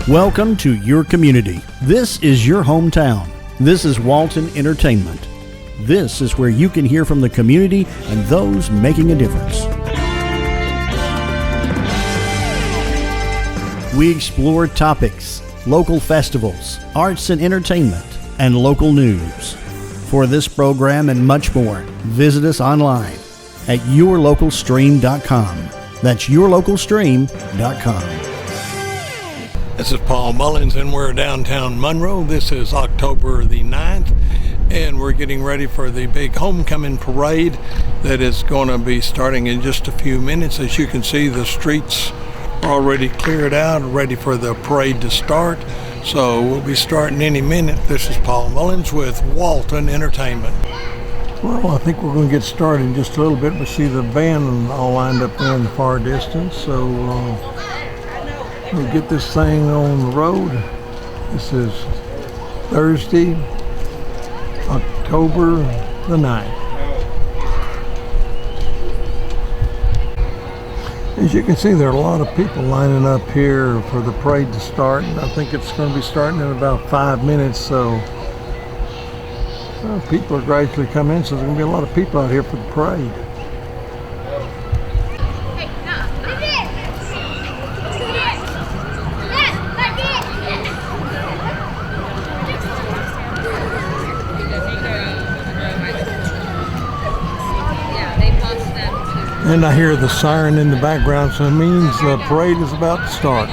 Welcome to your community. This is your hometown. This is Walton Entertainment. This is where you can hear from the community and those making a difference. We explore topics, local festivals, arts and entertainment, and local news. For this program and much more, visit us online at yourlocalstream.com. That's yourlocalstream.com. This is Paul Mullins, and we're downtown Monroe. This is October the 9th, and we're getting ready for the big homecoming parade that is going to be starting in just a few minutes. As you can see, the streets are already cleared out, ready for the parade to start. So we'll be starting any minute. This is Paul Mullins with Walton Entertainment. Well, I think we're going to get started in just a little bit. We see the band all lined up there in the far distance. So we'll get this thing on the road. This is Thursday, October the 9th. As you can see, there are a lot of people lining up here for the parade to start. And I think it's going to be starting in about 5 minutes. So people are gradually coming in. So there's going to be a lot of people out here for the parade. And I hear the siren in the background, so it means the parade is about to start.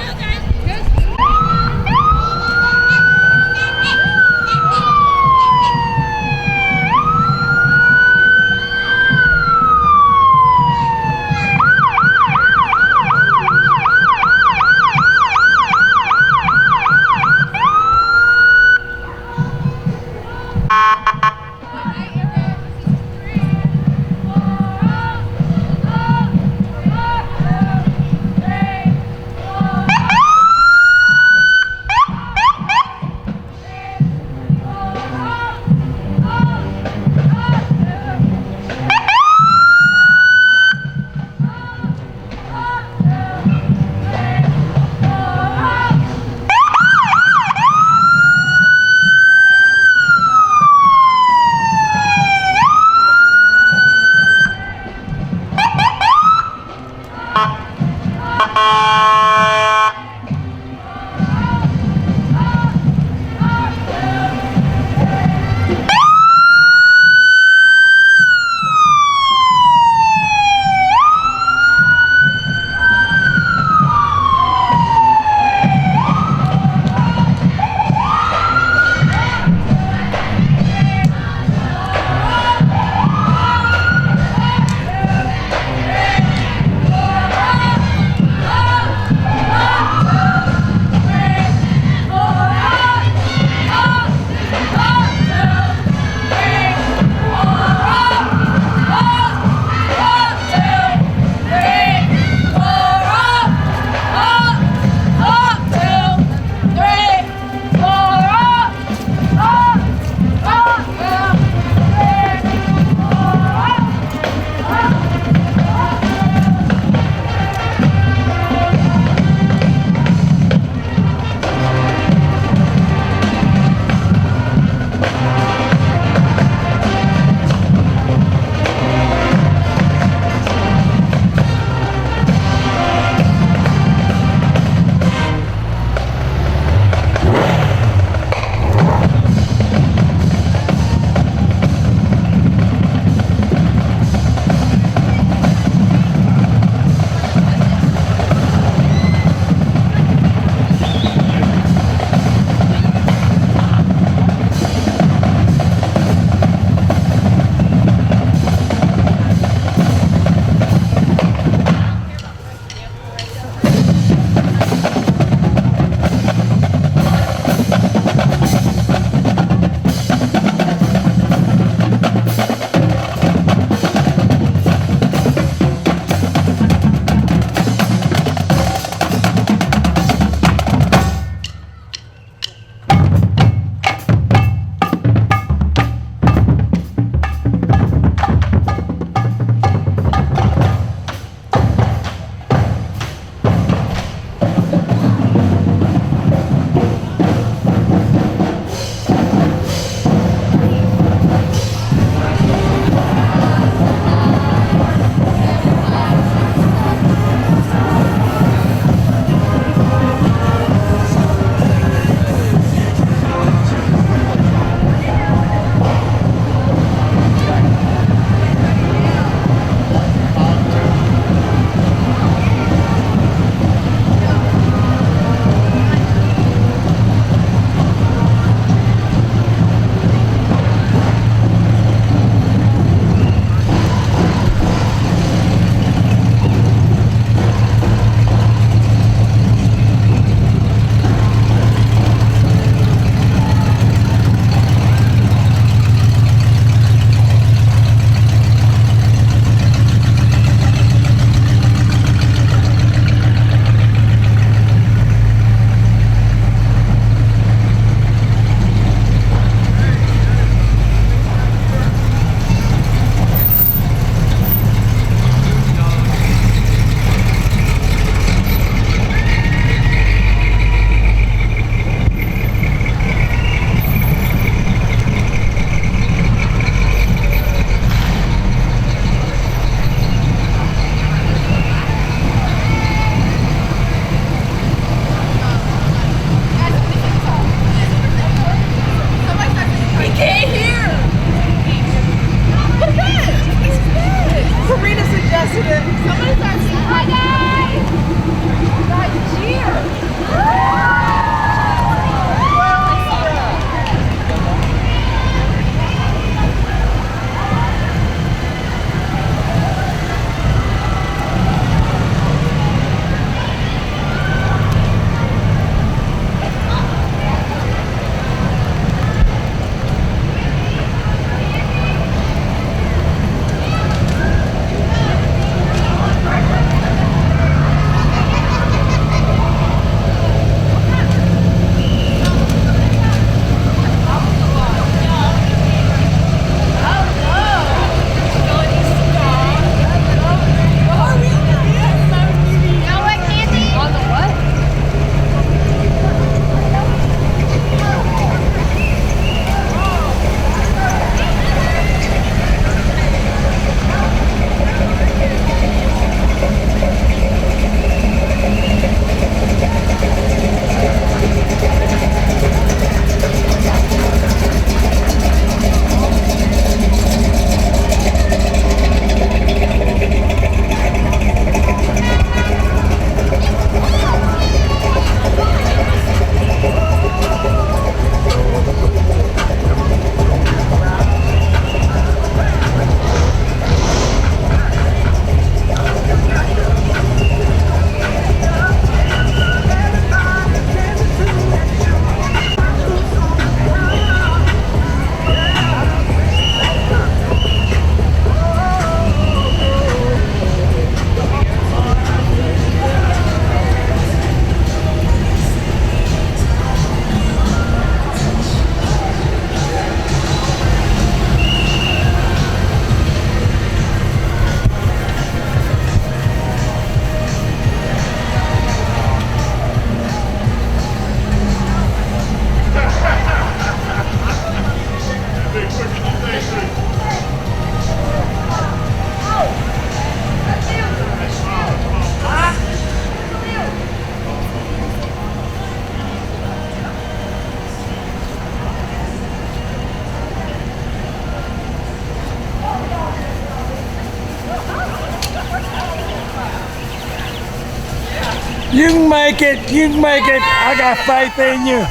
You can make it. You can make it. I got faith in you.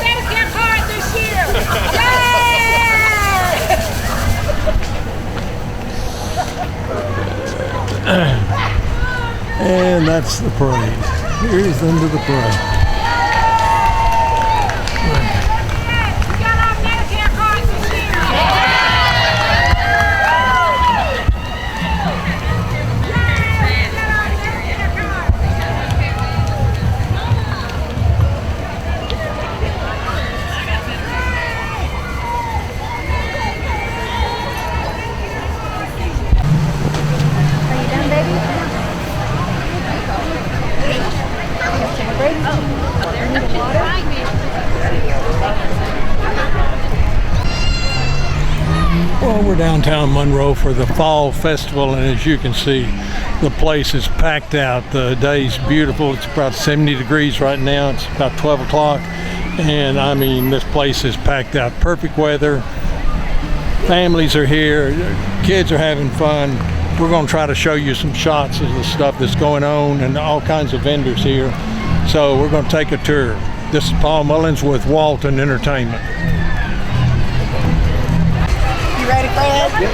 Medicare card this year. And that's the parade. Here's the end of the parade. We got our Medicare cards this year. Well, we're downtown Monroe for the Fall Festival, and as you can see, the place is packed out. The day's beautiful. It's about 70 degrees right now. It's about 12 o'clock, and I mean, this place is packed out. Perfect weather. Families are here. Kids are having fun. We're going to try to show you some shots of the stuff that's going on and all kinds of vendors here. So we're going to take a tour. This is Paul Mullins with Walton Entertainment. You ready, Fred? Yep.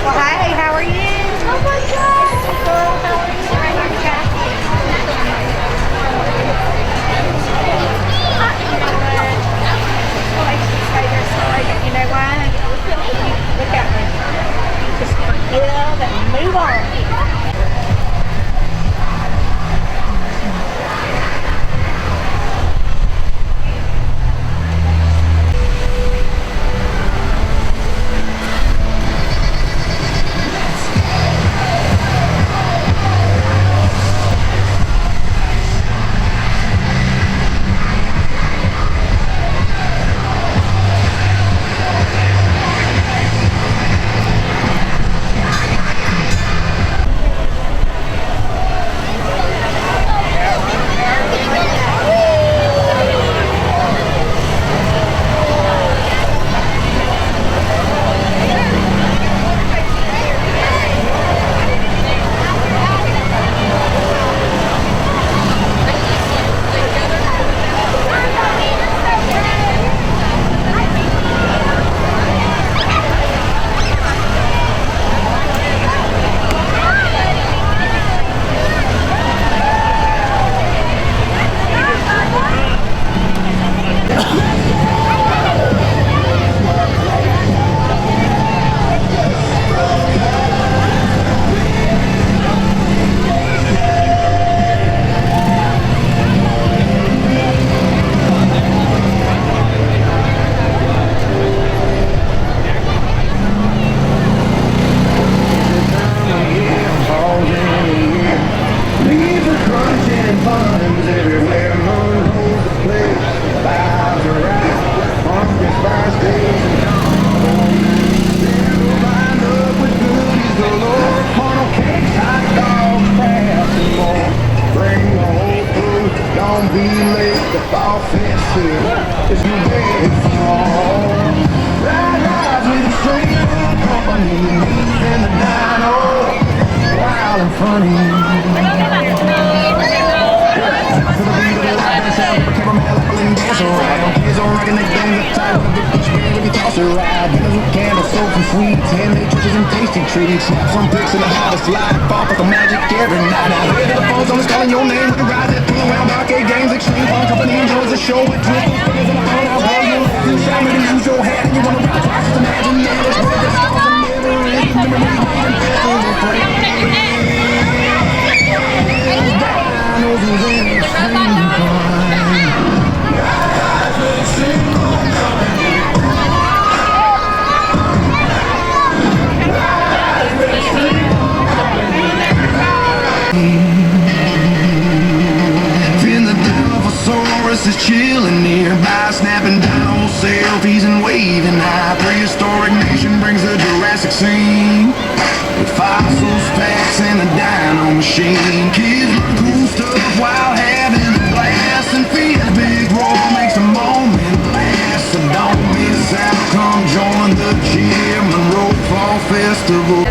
Well, hi, how are you? Oh my God. Girl, how are you? You know why? Look at me. Just forgive and move on. Treats, some pics in the hottest light, pop up the magic every night. I hear the phones on calling your name with the ride that pull around arcade games, extreme fun company enjoys the show with twists, fingers in the phone house, where you shine with use your hat and you wanna ride twice as imagine that it's worth the stars and never end. Dinos who's in extreme fun. Is chilling nearby, snapping down selfies and waving high. Prehistoric nation brings the Jurassic scene with fossils, facts, and a dino machine. Kids learn cool stuff while having a blast, and Fia's big roar makes the moment last. So don't miss out, come join the Jim Monroe Fall fall festival.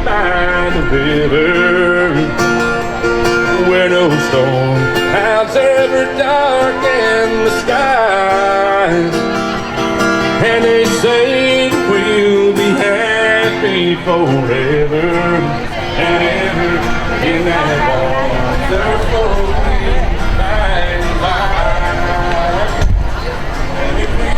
By the river, where no storm clouds ever darken the sky, and they say we'll be happy forever and ever in that wonderful by and by. And if we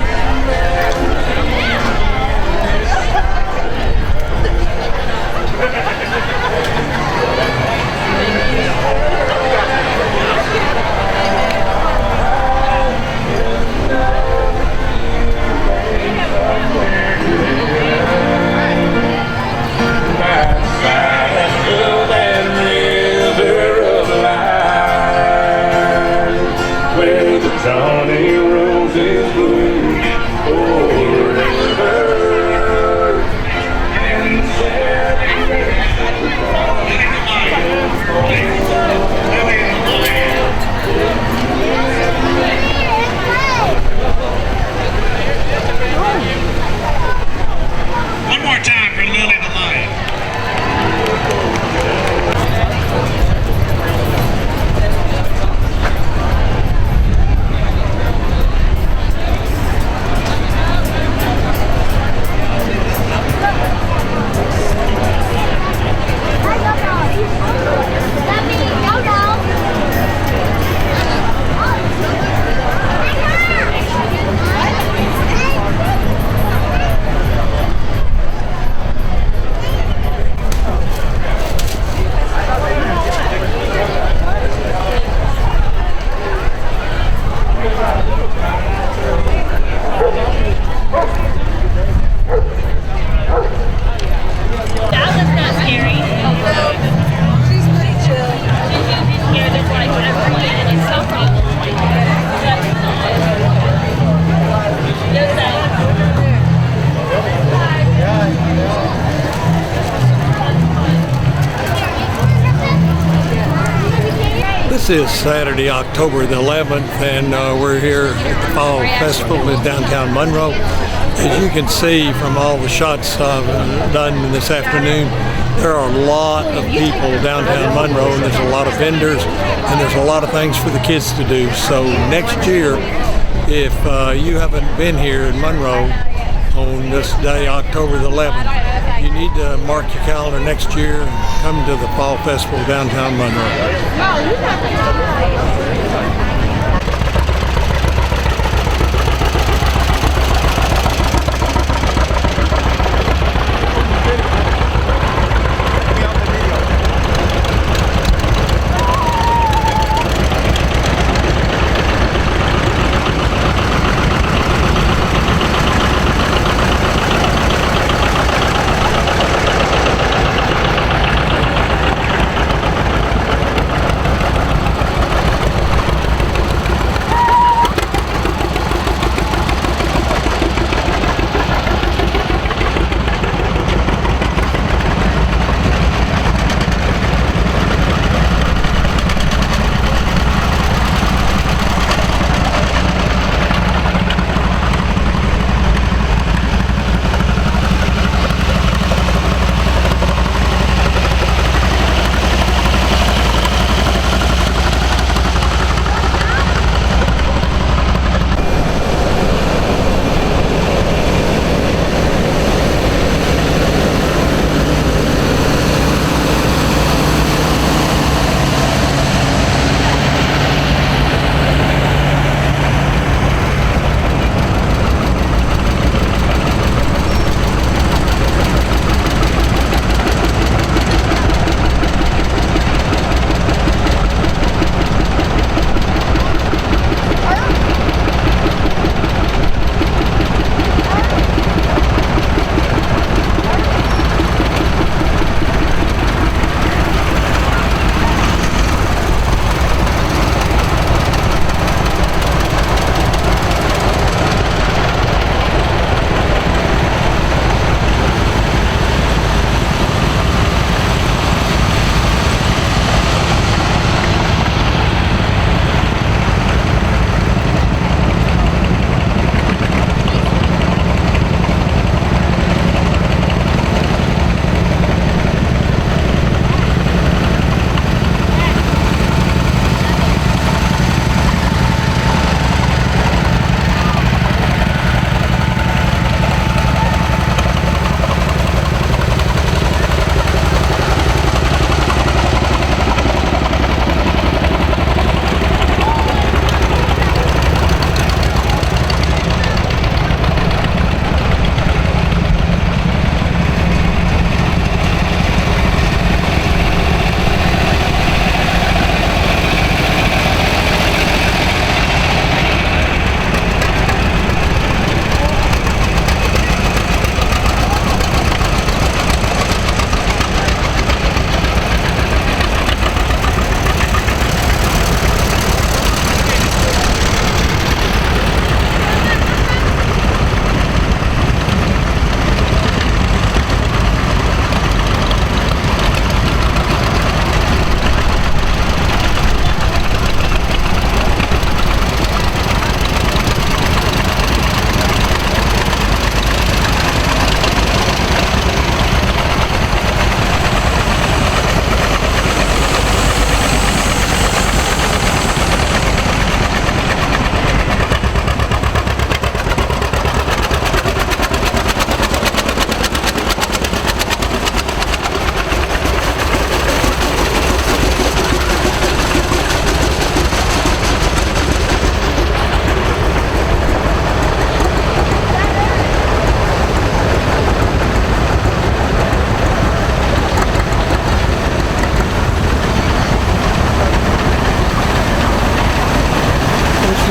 by that river of life. is Saturday, October the 11th, and we're here at the Fall Festival in downtown Monroe. As you can see from all the shots I've done this afternoon, there are a lot of people downtown Monroe, and there's a lot of vendors, and there's a lot of things for the kids to do. So next year, if you haven't been here in Monroe on this day, October the 11th, you need to mark your calendar next year and come to the Fall Festival downtown Monroe.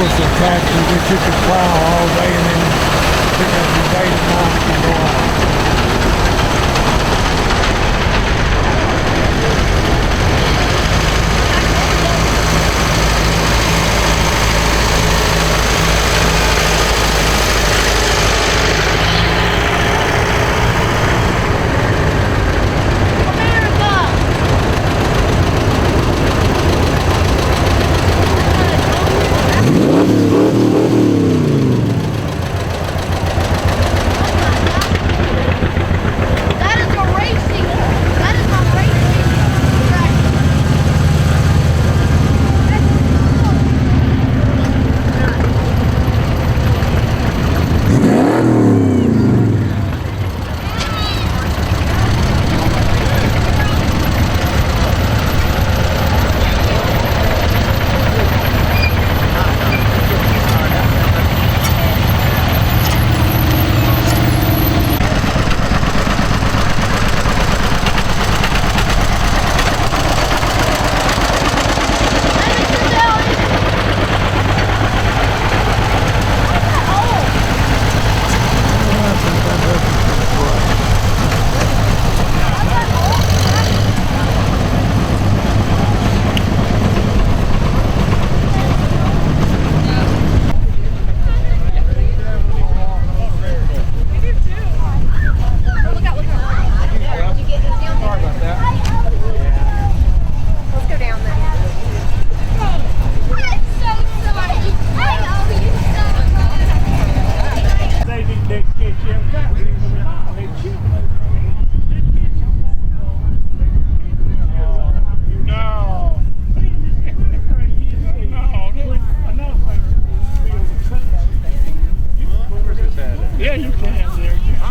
was the taxi that you could plow all day and then pick up your day tonight and go on.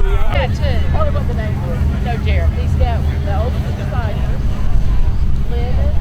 Yeah, too. Tell me what the name is. No, Jared. He's got the oldest disciple. Living.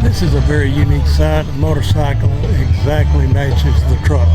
This is a very unique sight. The motorcycle exactly matches the truck.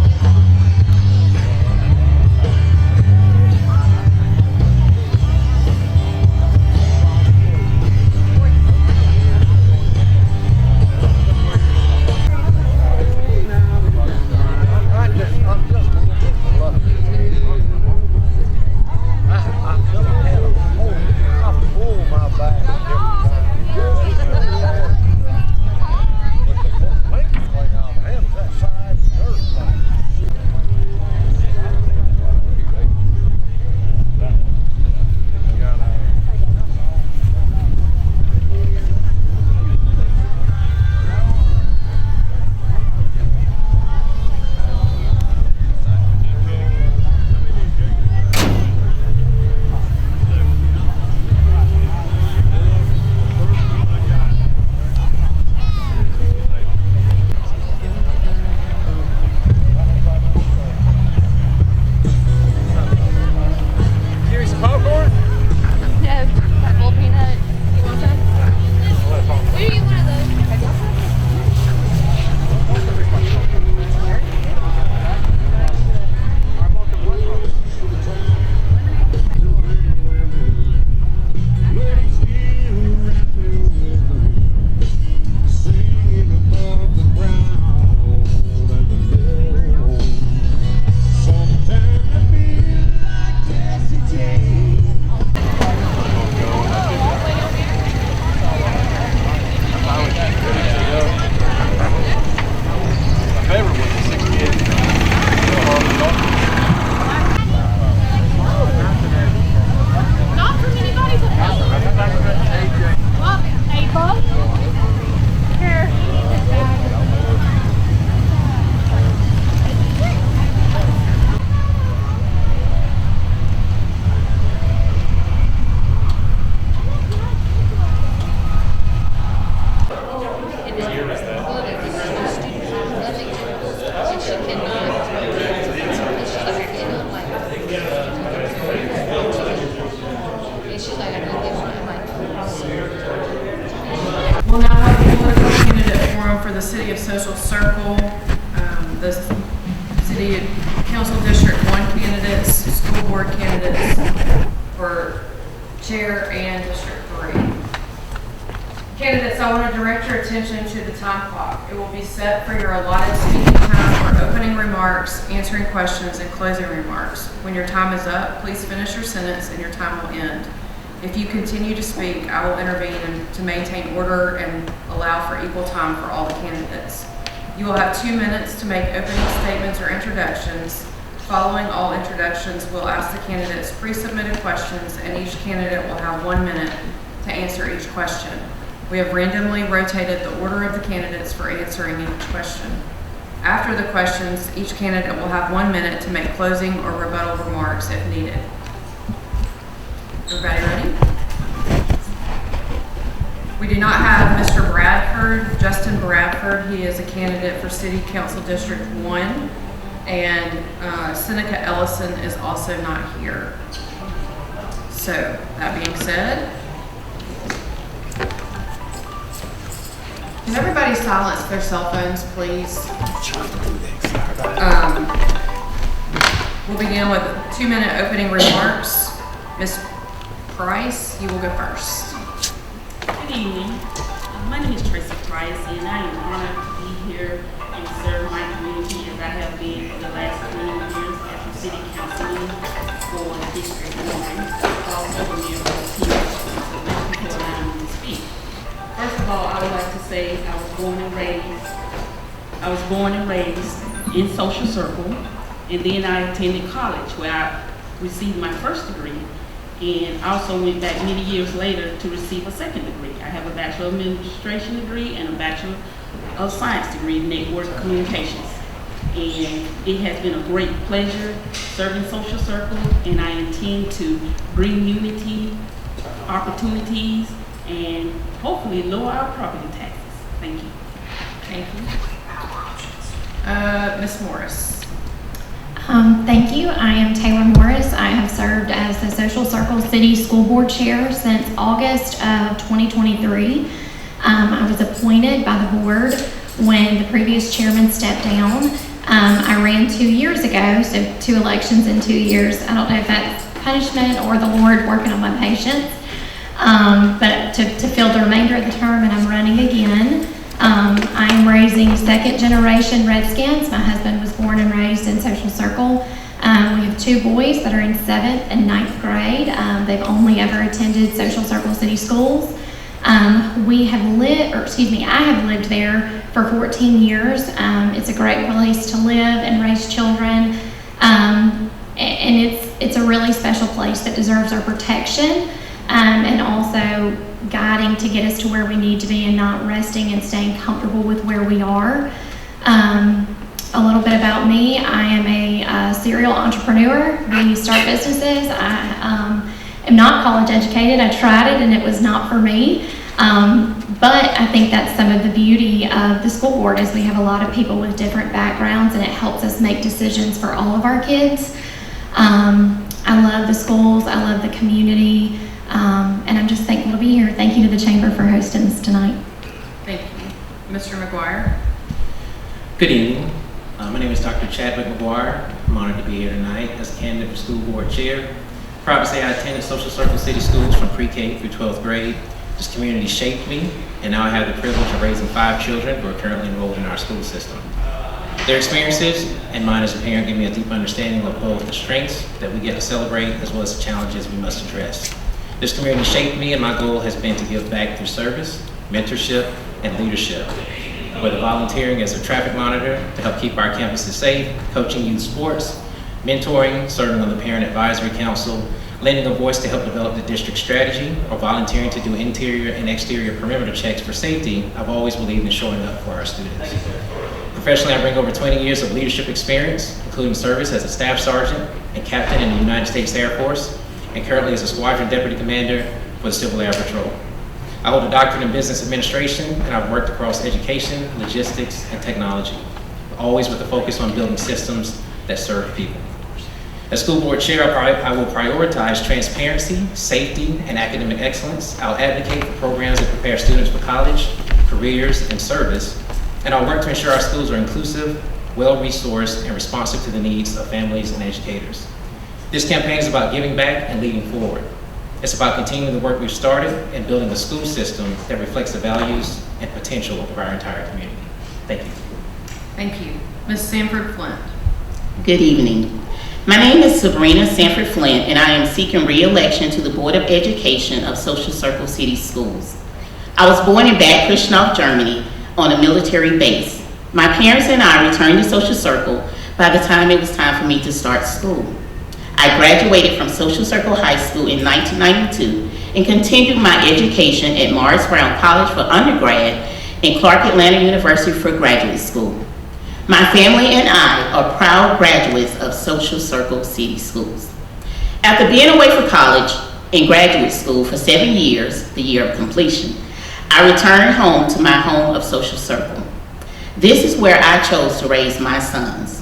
We'll now have the political candidate forum for the City of Social Circle, the City Council District 1 candidates, school board candidates for chair and District 3. Candidates, I want to direct your attention to the time clock. It will be set for your allotted speaking time for opening remarks, answering questions, and closing remarks. When your time is up, please finish your sentence and your time will end. If you continue to speak, I will intervene to maintain order and allow for equal time for all the candidates. You will have 2 minutes to make opening statements or introductions. Following all introductions, we'll ask the candidates pre-submitted questions, and each candidate will have 1 minute to answer each question. We have randomly rotated the order of the candidates for answering each question. After the questions, each candidate will have 1 minute to make closing or rebuttal remarks if needed. Everybody ready? We do not have Mr. Bradford, Justin Bradford. He is a candidate for City Council District 1. And Seneca Ellison is also not here. So, that being said, can everybody silence their cell phones, please? We'll begin with 2-minute opening remarks. Ms. Price, you will go first. Good evening. My name is Tracy Price, and I am honored to be here and serve my community as I have been for the last 20 years as a city councilman for District 1. Also a member of the team, so thank you for allowing me to speak. First of all, I would like to say I was born and raised in Social Circle, and then I attended college where I received my first degree, and also went back many years later to receive a second degree. I have a Bachelor of Administration degree and a Bachelor of Science degree in Network Communications. And it has been a great pleasure serving Social Circle, and I intend to bring unity, opportunities, and hopefully lower our property taxes. Thank you. Thank you. Ms. Morris. Thank you. I am Taylor Morris. I have served as the Social Circle City School Board Chair since August of 2023. I was appointed by the board when the previous chairman stepped down. I ran 2 years ago, so 2 elections in 2 years. I don't know if that's punishment or the Lord working on my patience, but to fill the remainder of the term, and I'm running again. I am raising second generation Redskins. My husband was born and raised in Social Circle. We have 2 boys that are in 7th and 9th grade. They've only ever attended Social Circle City Schools. I have lived there for 14 years. It's a great place to live and raise children. And it's a really special place that deserves our protection, and also guiding to get us to where we need to be and not resting and staying comfortable with where we are. A little bit about me. I am a serial entrepreneur. We start businesses. I am not college educated. I tried it and it was not for me. But I think that's some of the beauty of the school board is we have a lot of people with different backgrounds, and it helps us make decisions for all of our kids. I love the schools. I love the community. And I'm just thankful to be here. Thank you to the Chamber for hosting this tonight. Thank you. Mr. McGuire. Good evening. My name is Dr. Chadwick McGuire. I'm honored to be here tonight as a candidate for school board chair. Proud to say I attended Social Circle City Schools from pre-K through 12th grade. This community shaped me, and now I have the privilege of raising 5 children who are currently enrolled in our school system. Their experiences and mine as a parent give me a deep understanding of both the strengths that we get to celebrate as well as the challenges we must address. This community shaped me, and my goal has been to give back through service, mentorship, and leadership. Whether volunteering as a traffic monitor to help keep our campuses safe, coaching youth sports, mentoring, serving on the Parent Advisory Council, lending a voice to help develop the district strategy, or volunteering to do interior and exterior perimeter checks for safety, I've always believed in showing up for our students. Professionally, I bring over 20 years of leadership experience, including service as a staff sergeant and captain in the United States Air Force, and currently as a squadron deputy commander for the Civil Air Patrol. I hold a doctorate in business administration, and I've worked across education, logistics, and technology, always with a focus on building systems that serve people. As school board chair, I will prioritize transparency, safety, and academic excellence. I'll advocate for programs that prepare students for college, careers, and service, and I'll work to ensure our schools are inclusive, well-resourced, and responsive to the needs of families and educators. This campaign is about giving back and leading forward. It's about continuing the work we've started and building a school system that reflects the values and potential of our entire community. Thank you. Thank you. Ms. Sanford Flint. Good evening. My name is Sabrina Sanford Flint, and I am seeking re-election to the Board of Education of Social Circle City Schools. I was born in Bad Kreuznach, Germany, on a military base. My parents and I returned to Social Circle by the time it was time for me to start school. I graduated from Social Circle High School in 1992 and continued my education at Morris Brown College for undergrad and Clark Atlanta University for graduate school. My family and I are proud graduates of Social Circle City Schools. After being away for college, in graduate school for 7 years, the year of completion, I returned home to my home of Social Circle. This is where I chose to raise my sons.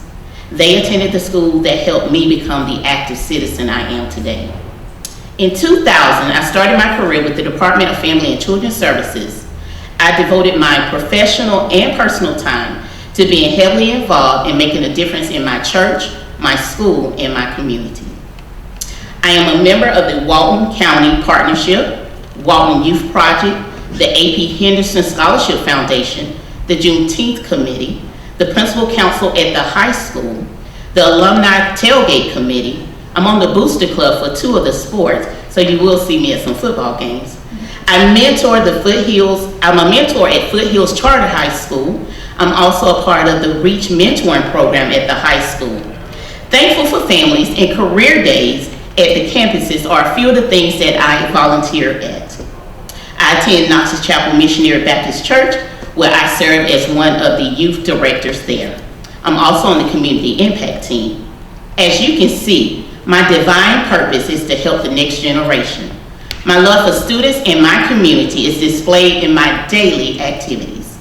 They attended the school that helped me become the active citizen I am today. In 2000, I started my career with the Department of Family and Children's Services. I devoted my professional and personal time to being heavily involved in making a difference in my church, my school, and my community. I am a member of the Walton County Partnership, Walton Youth Project, the AP Henderson Scholarship Foundation, the Juneteenth Committee, the Principal Council at the high school, the Alumni Tailgate Committee. I'm on the Booster Club for 2 of the sports, so you will see me at some football games. I'm a mentor at Foothills Charter High School. I'm also a part of the Reach Mentoring Program at the high school. Thankful for Families and Career Days at the campuses are a few of the things that I volunteer at. I attend Knox's Chapel Missionary Baptist Church, where I serve as one of the youth directors there. I'm also on the community impact team. As you can see, my divine purpose is to help the next generation. My love for students and my community is displayed in my daily activities.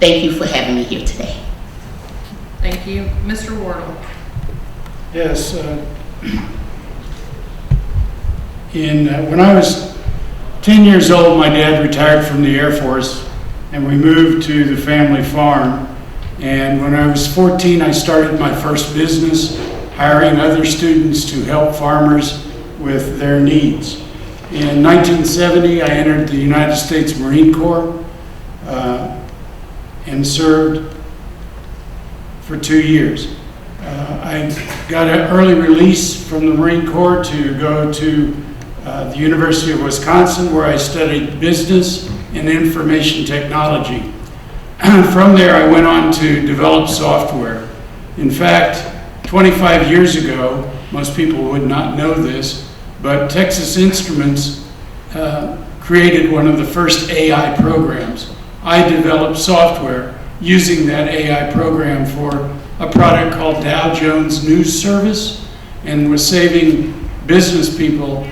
Thank you for having me here today. Thank you. Mr. Wardle. Yes. When I was 10 years old, my dad retired from the Air Force, and we moved to the family farm. And when I was 14, I started my first business, hiring other students to help farmers with their needs. In 1970, I entered the United States Marine Corps and served for 2 years. I got an early release from the Marine Corps to go to the University of Wisconsin, where I studied business and information technology. From there, I went on to develop software. In fact, 25 years ago, most people would not know this, but Texas Instruments created one of the first AI programs. I developed software using that AI program for a product called Dow Jones News Service, and was saving business people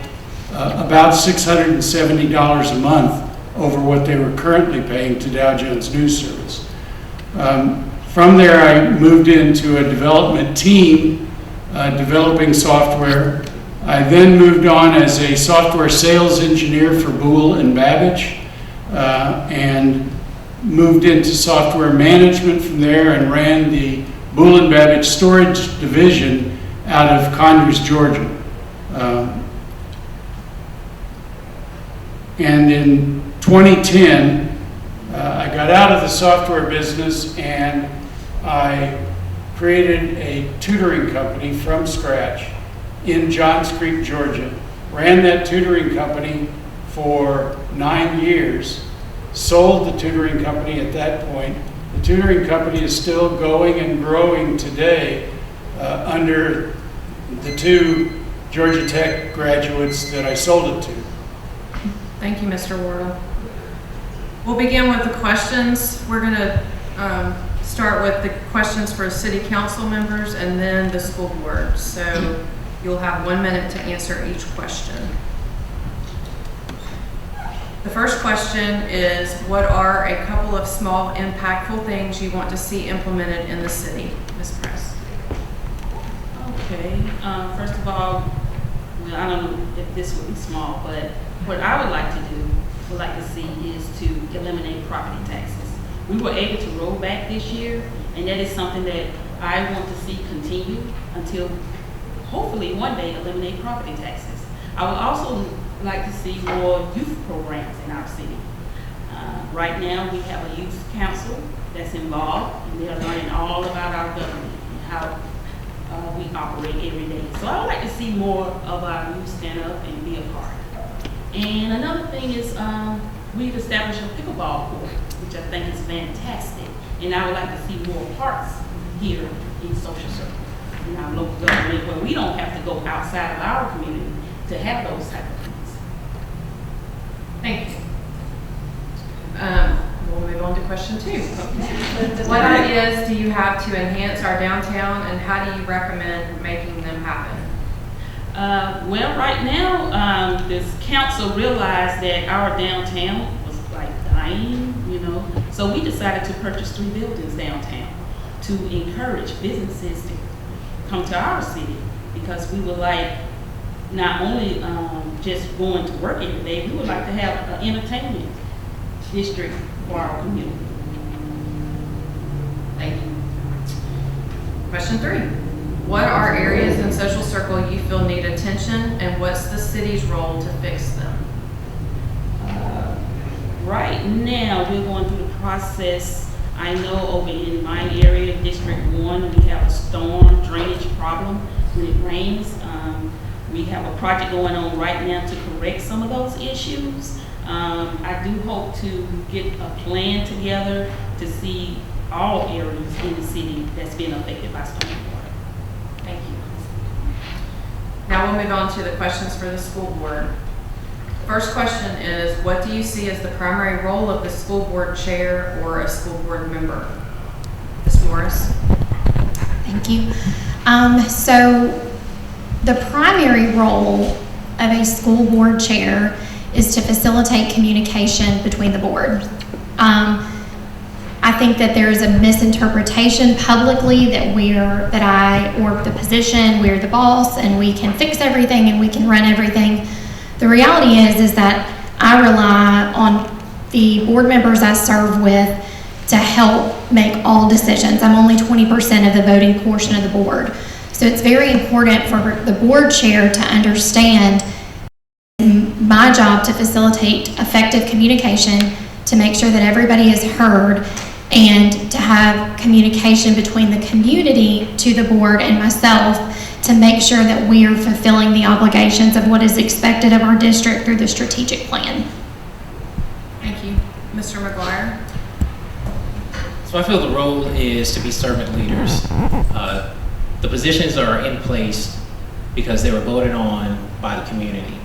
about $670 a month over what they were currently paying to Dow Jones News Service. From there, I moved into a development team developing software. I then moved on as a software sales engineer for Boole and Babbage, and moved into software management from there and ran the Boole and Babbage storage division out of Conyers, Georgia. And in 2010, I got out of the software business and I created a tutoring company from scratch in Johns Creek, Georgia. Ran that tutoring company for 9 years, sold the tutoring company at that point. The tutoring company is still going and growing today under the 2 Georgia Tech graduates that I sold it to. Thank you, Mr. Wardle. We'll begin with the questions. We're going to start with the questions for city council members and then the school board. So you'll have 1 minute to answer each question. The first question is, what are a couple of small impactful things you want to see implemented in the city? Ms. Press. Okay, first of all, well, I don't know if this would be small, but what I would like to see is to eliminate property taxes. We were able to roll back this year, and that is something that I want to see continue until hopefully one day eliminate property taxes. I would also like to see more youth programs in our city. Right now we have a youth council that's involved, and they are learning all about our government and how we operate every day. So I would like to see more of our youth stand up and be a part. And another thing is we've established a pickleball court, which I think is fantastic. And I would like to see more parks here in Social Circle, in our local government, where we don't have to go outside of our community to have those type of things. Thank you. We'll move on to question 2. What ideas do you have to enhance our downtown, and how do you recommend making them happen? Well, right now, this council realized that our downtown was like dying, you know. So we decided to purchase 3 buildings downtown to encourage businesses to come to our city, because we would like not only just going to work every day, we would like to have an entertainment district for our community. Thank you. Question 3. What are areas in Social Circle you feel need attention, and what's the city's role to fix them? Right now, we're going through the process. I know over in my area, District 1, we have a storm drainage problem when it rains. We have a project going on right now to correct some of those issues. I do hope to get a plan together to see all areas in the city that's been affected by stormwater. Thank you. Now we'll move on to the questions for the school board. First question is, what do you see as the primary role of the school board chair or a school board member? Ms. Morris? Thank you. So the primary role of a school board chair is to facilitate communication between the board. I think that there is a misinterpretation publicly that or the position, we're the boss and we can fix everything and we can run everything. The reality is that I rely on the board members I serve with to help make all decisions. I'm only 20% of the voting portion of the board. So it's very important for the board chair to understand my job to facilitate effective communication, to make sure that everybody is heard, and to have communication between the community to the board and myself to make sure that we are fulfilling the obligations of what is expected of our district through the strategic plan. Thank you. Mr. McGuire? So I feel the role is to be servant leaders. The positions are in place because they were voted on by the community.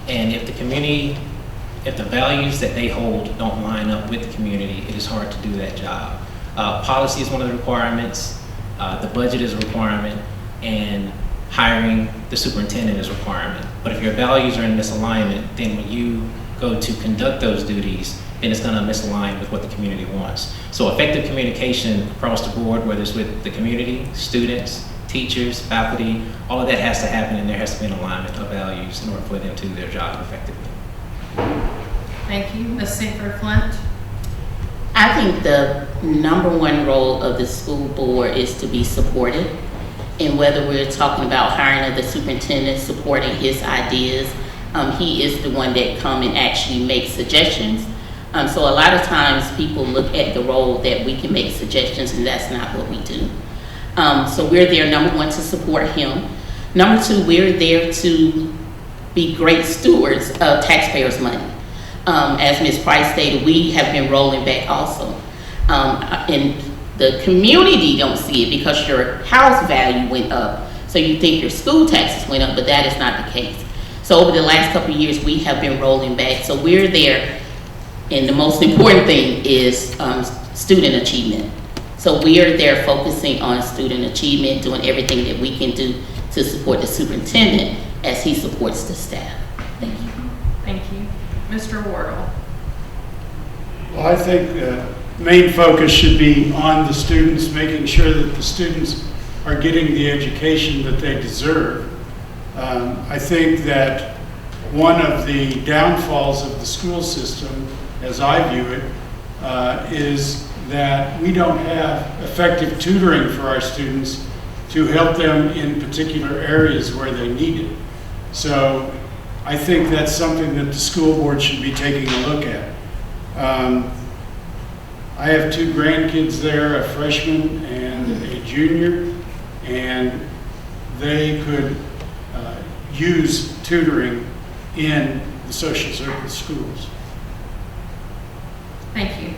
And if the values that they hold don't line up with the community, it is hard to do that job. Policy is one of the requirements, the budget is a requirement, and hiring the superintendent is a requirement. But if your values are in misalignment, then when you go to conduct those duties, then it's going to misalign with what the community wants. So effective communication across the board, whether it's with the community, students, teachers, faculty, all of that has to happen, and there has to be an alignment of values in order for them to do their job effectively. Thank you. Ms. Sanford Flint? I think the #1 role of the school board is to be supportive. And whether we're talking about hiring of the superintendent, supporting his ideas, he is the one that come and actually make suggestions. So a lot of times people look at the role that we can make suggestions, and that's not what we do. So we're there, #1, to support him. #2, we're there to be great stewards of taxpayers' money. As Ms. Price stated, we have been rolling back also. And the community don't see it because your house value went up. So you think your school taxes went up, but that is not the case. So over the last couple of years, we have been rolling back. So we're there. And the most important thing is student achievement. So we are there focusing on student achievement, doing everything that we can do to support the superintendent as he supports the staff. Thank you. Thank you. Mr. Wardle? Well, I think the main focus should be on the students, making sure that the students are getting the education that they deserve. I think that one of the downfalls of the school system, as I view it, is that we don't have effective tutoring for our students to help them in particular areas where they need it. So I think that's something that the school board should be taking a look at. I have 2 grandkids there, a freshman and a junior, and they could use tutoring in the social circle schools. Thank you.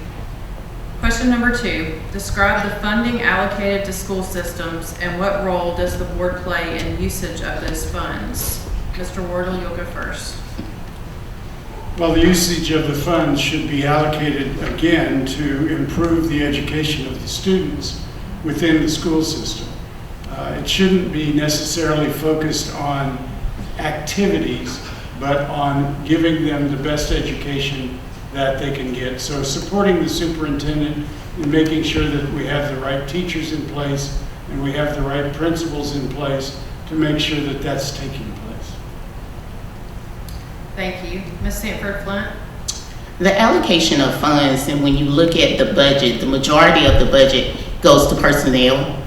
Question #2, describe the funding allocated to school systems and what role does the board play in usage of those funds? Mr. Wardle, you'll go first. Well, the usage of the funds should be allocated again to improve the education of the students within the school system. It shouldn't be necessarily focused on activities, but on giving them the best education that they can get. So supporting the superintendent in making sure that we have the right teachers in place and we have the right principals in place to make sure that that's taking place. Thank you. Ms. Sanford Flint? The allocation of funds, and when you look at the budget, the majority of the budget goes to personnel.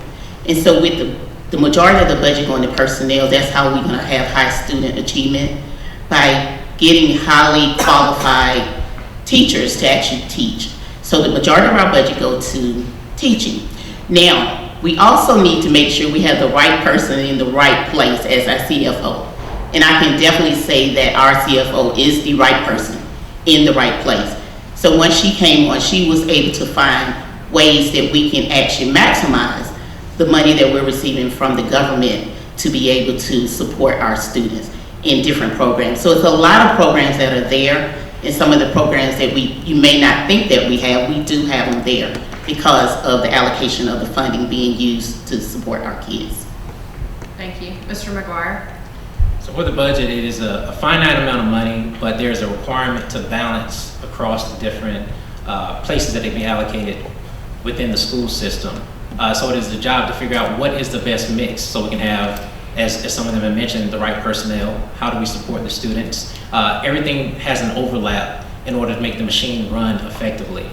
And so with the majority of the budget going to personnel, that's how we're going to have high student achievement, by getting highly qualified teachers to actually teach. So the majority of our budget goes to teaching. Now, we also need to make sure we have the right person in the right place as our CFO. And I can definitely say that our CFO is the right person in the right place. So once she came on, she was able to find ways that we can actually maximize the money that we're receiving from the government to be able to support our students in different programs. So it's a lot of programs that are there, and some of the programs that you may not think that we do have them there because of the allocation of the funding being used to support our kids. Thank you. Mr. McGuire? So for the budget, it is a finite amount of money, but there's a requirement to balance across the different places that they be allocated within the school system. So it is the job to figure out what is the best mix so we can have, as some of them have mentioned, the right personnel. How do we support the students? Everything has an overlap in order to make the machine run effectively.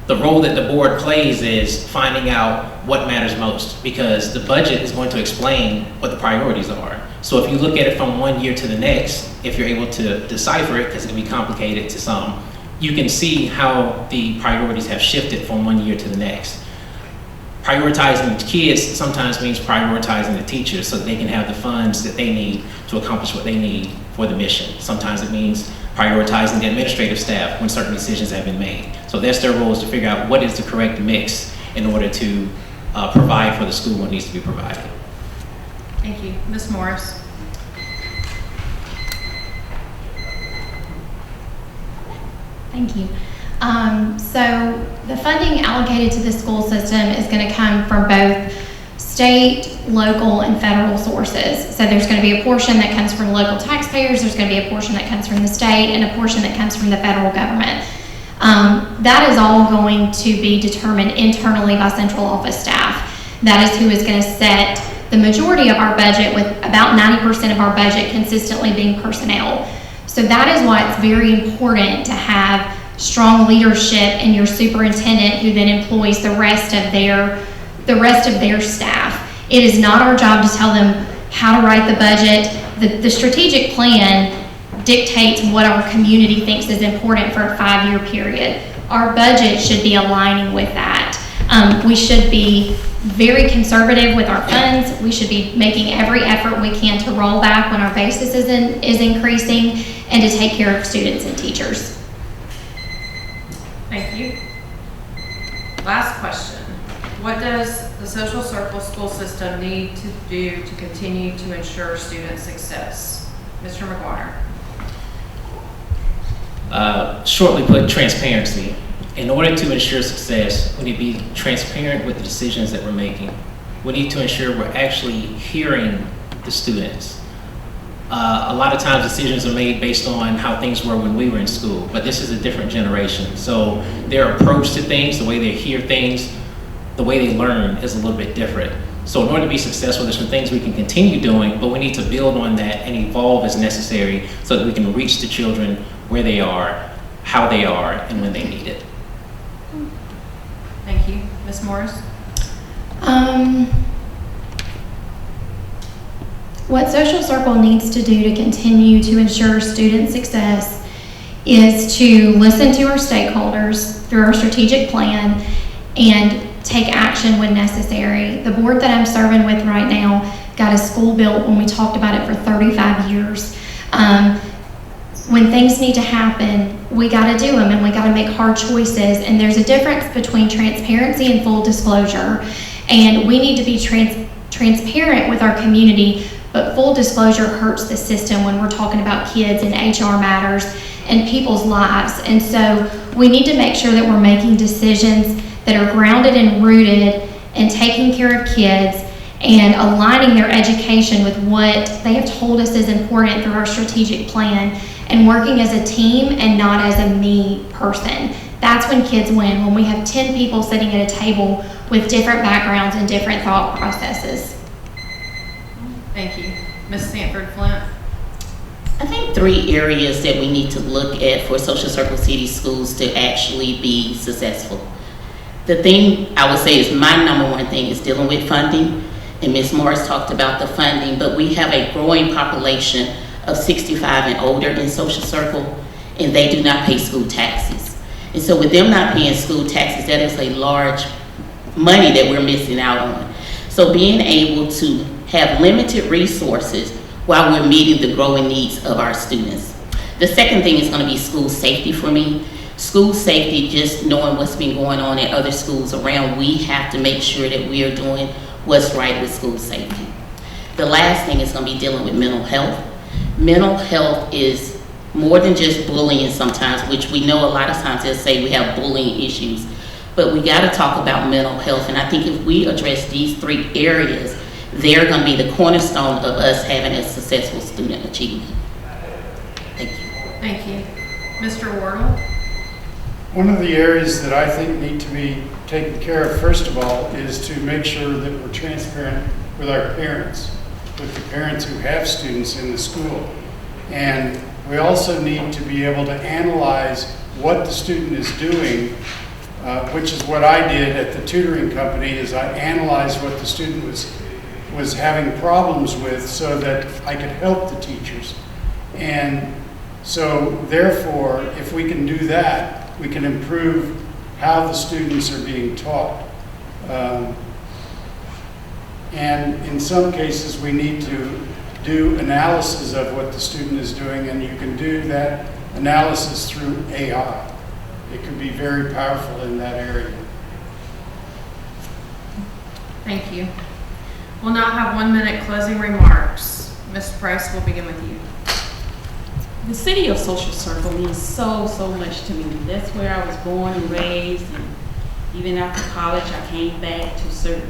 The role that the board plays is finding out what matters most, because the budget is going to explain what the priorities are. So if you look at it from one year to the next, if you're able to decipher it, because it can be complicated to some, you can see how the priorities have shifted from one year to the next. Prioritizing the kids sometimes means prioritizing the teachers so that they can have the funds that they need to accomplish what they need for the mission. Sometimes it means prioritizing the administrative staff when certain decisions have been made. So that's their role, is to figure out what is the correct mix in order to provide for the school what needs to be provided. Thank you. Ms. Morris? Thank you. So the funding allocated to the school system is going to come from both state, local, and federal sources. So there's going to be a portion that comes from local taxpayers, there's going to be a portion that comes from the state, and a portion that comes from the federal government. That is all going to be determined internally by central office staff. That is who is going to set the majority of our budget, with about 90% of our budget consistently being personnel. So that is why it's very important to have strong leadership in your superintendent, who then employs the rest of their staff. It is not our job to tell them how to write the budget. The strategic plan dictates what our community thinks is important for a 5-year period. Our budget should be aligning with that. We should be very conservative with our funds. We should be making every effort we can to roll back when our basis is increasing, and to take care of students and teachers. Thank you. Last question. What does the Social Circle school system need to do to continue to ensure student success? Mr. McGuire. Shortly put, transparency. In order to ensure success, we need to be transparent with the decisions that we're making. We need to ensure we're actually hearing the students. A lot of times decisions are made based on how things were when we were in school, but this is a different generation. So their approach to things, the way they hear things, the way they learn is a little bit different. So in order to be successful, there's some things we can continue doing, but we need to build on that and evolve as necessary so that we can reach the children where they are, how they are, and when they need it. Thank you. Ms. Morris? What Social Circle needs to do to continue to ensure student success is to listen to our stakeholders through our strategic plan and take action when necessary. The board that I'm serving with right now got a school built when we talked about it for 35 years. When things need to happen, we got to do them, and we got to make hard choices. And there's a difference between transparency and full disclosure. And we need to be transparent with our community, but full disclosure hurts the system when we're talking about kids and HR matters and people's lives. And so we need to make sure that we're making decisions that are grounded and rooted and taking care of kids, and aligning their education with what they have told us is important through our strategic plan, and working as a team and not as a me person. That's when kids win, when we have 10 people sitting at a table with different backgrounds and different thought processes. Thank you. Ms. Sanford Flint? I think 3 areas that we need to look at for Social Circle City Schools to actually be successful. The thing I would say is my #1 thing is dealing with funding, and Ms. Morris talked about the funding, but we have a growing population of 65 and older in Social Circle, and they do not pay school taxes. And so with them not paying school taxes, that is a large money that we're missing out on. So being able to have limited resources while we're meeting the growing needs of our students. The second thing is going to be school safety for me. School safety, just knowing what's been going on at other schools around, we have to make sure that we are doing what's right with school safety. The last thing is going to be dealing with mental health. Mental health is more than just bullying sometimes, which we know a lot of times they'll say we have bullying issues, but we got to talk about mental health. And I think if we address these 3 areas, they're going to be the cornerstone of us having a successful student achievement. Thank you. Thank you. Mr. Wardle? One of the areas that I think need to be taken care of, first of all, is to make sure that we're transparent with our parents, with the parents who have students in the school. And we also need to be able to analyze what the student is doing, which is what I did at the tutoring company, is I analyzed what the student was having problems with so that I could help the teachers. And so therefore, if we can do that, we can improve how the students are being taught. And in some cases, we need to do analysis of what the student is doing, and you can do that analysis through AI. It can be very powerful in that area. Thank you. We'll now have 1-minute closing remarks. Ms. Price, we'll begin with you. The city of Social Circle means so much to me. That's where I was born and raised, and even after college, I came back to serve.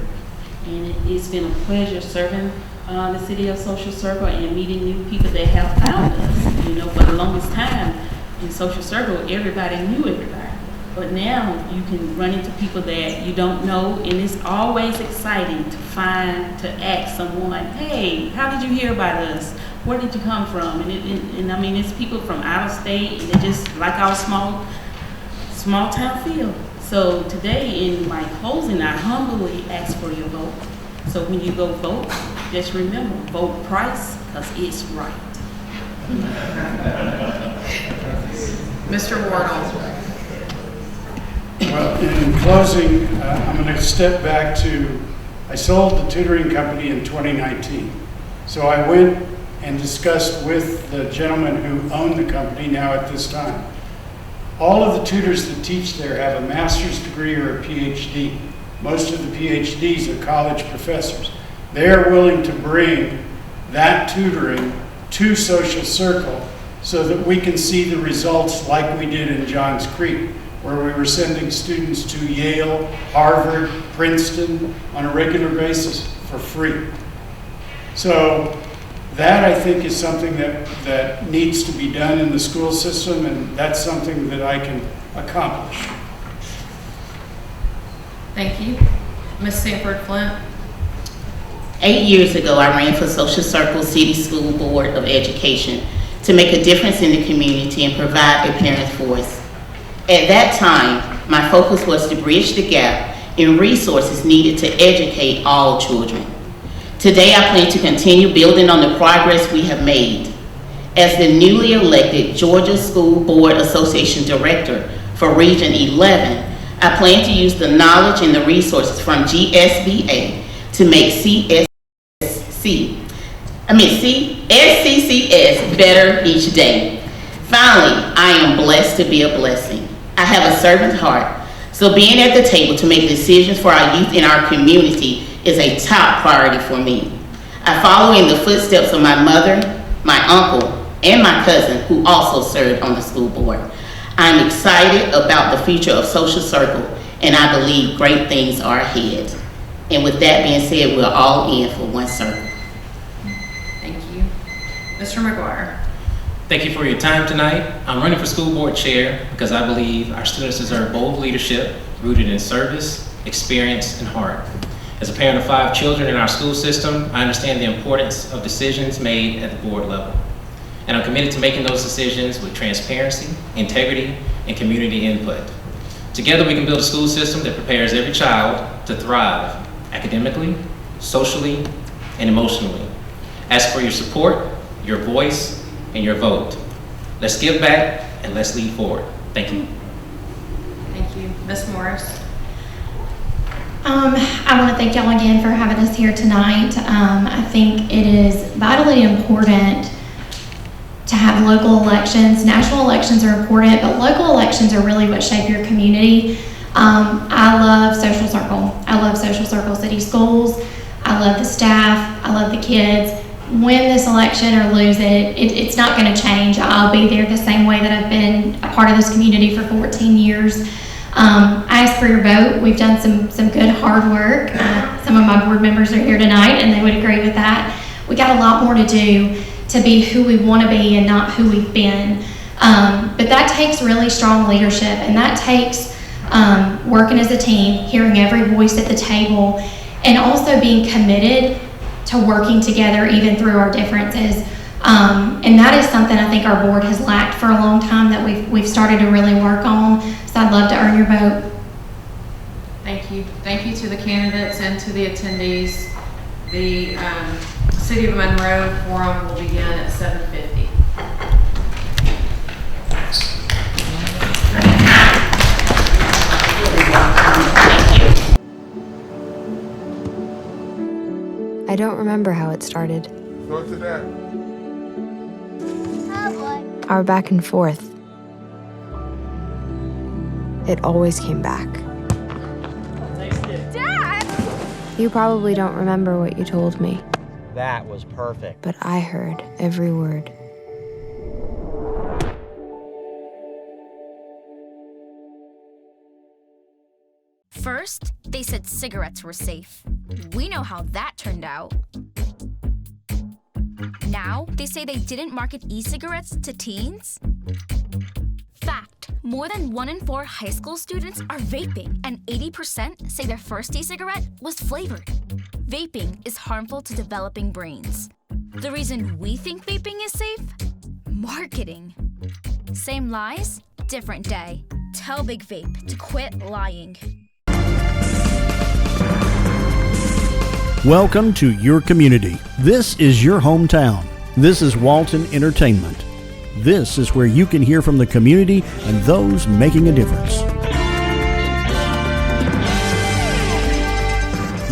And it's been a pleasure serving the city of Social Circle and meeting new people that have found us. You know, for the longest time in Social Circle, everybody knew everybody. But now you can run into people that you don't know, and it's always exciting to ask someone, hey, how did you hear about us? Where did you come from? And I mean, it's people from out of state, and they just like our small town feel. So today in my closing, I humbly ask for your vote. So when you go vote, just remember, vote Price, because it's right. Mr. Wardle. Well, in closing, I'm going to step back to, I sold the tutoring company in 2019. So I went and discussed with the gentleman who owned the company now at this time. All of the tutors that teach there have a master's degree or a PhD. Most of the PhDs are college professors. They are willing to bring that tutoring to Social Circle so that we can see the results like we did in Johns Creek, where we were sending students to Yale, Harvard, Princeton on a regular basis for free. So that, I think, is something that needs to be done in the school system, and that's something that I can accomplish. Thank you. Ms. Sanford Flint. 8 years ago, I ran for Social Circle City School Board of Education to make a difference in the community and provide a parent's voice. At that time, my focus was to bridge the gap in resources needed to educate all children. Today, I plan to continue building on the progress we have made. As the newly elected Georgia School Board Association Director for Region 11, I plan to use the knowledge and the resources from GSBA to make SCCS better each day. Finally, I am blessed to be a blessing. I have a servant heart, so being at the table to make decisions for our youth in our community is a top priority for me. I follow in the footsteps of my mother, my uncle, and my cousin who also served on the school board. I'm excited about the future of Social Circle, and I believe great things are ahead. And with that being said, we're all in for one circle. Thank you. Mr. McGuire. Thank you for your time tonight. I'm running for school board chair because I believe our students deserve bold leadership rooted in service, experience, and heart. As a parent of 5 children in our school system, I understand the importance of decisions made at the board level. And I'm committed to making those decisions with transparency, integrity, and community input. Together we can build a school system that prepares every child to thrive academically, socially, and emotionally. Ask for your support, your voice, and your vote. Let's give back and let's lead forward. Thank you. Thank you. Ms. Morris. I want to thank y'all again for having us here tonight. I think it is vitally important to have local elections. National elections are important, but local elections are really what shape your community. I love Social Circle. I love Social Circle City Schools. I love the staff. I love the kids. Win this election or lose it, it's not going to change. I'll be there the same way that I've been a part of this community for 14 years. I ask for your vote. We've done some good hard work. Some of my board members are here tonight and they would agree with that. We got a lot more to do to be who we want to be and not who we've been. But that takes really strong leadership, and that takes working as a team, hearing every voice at the table, and also being committed to working together even through our differences. And that is something I think our board has lacked for a long time that we've started to really work on. So I'd love to earn your vote. Thank you. Thank you to the candidates and to the attendees. The City of Monroe Forum will begin at 7:50. I don't remember how it started. Go to that. Our back and forth. It always came back. Dad! You probably don't remember what you told me, That was perfect. but I heard every word. First, they said cigarettes were safe. We know how that turned out. Now, they say they didn't market e-cigarettes to teens? Fact, more than 1 in 4 high school students are vaping, and 80% say their first e-cigarette was flavored. Vaping is harmful to developing brains. The reason we think vaping is safe? Marketing. Same lies, different day. Tell Big Vape to quit lying. Welcome to your community. This is your hometown. This is Walton Entertainment. This is where you can hear from the community and those making a difference.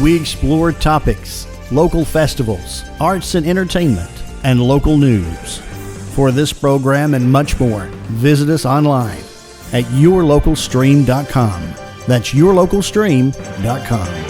We explore topics, local festivals, arts and entertainment, and local news. For this program and much more, visit us online at yourlocalstream.com. That's yourlocalstream.com.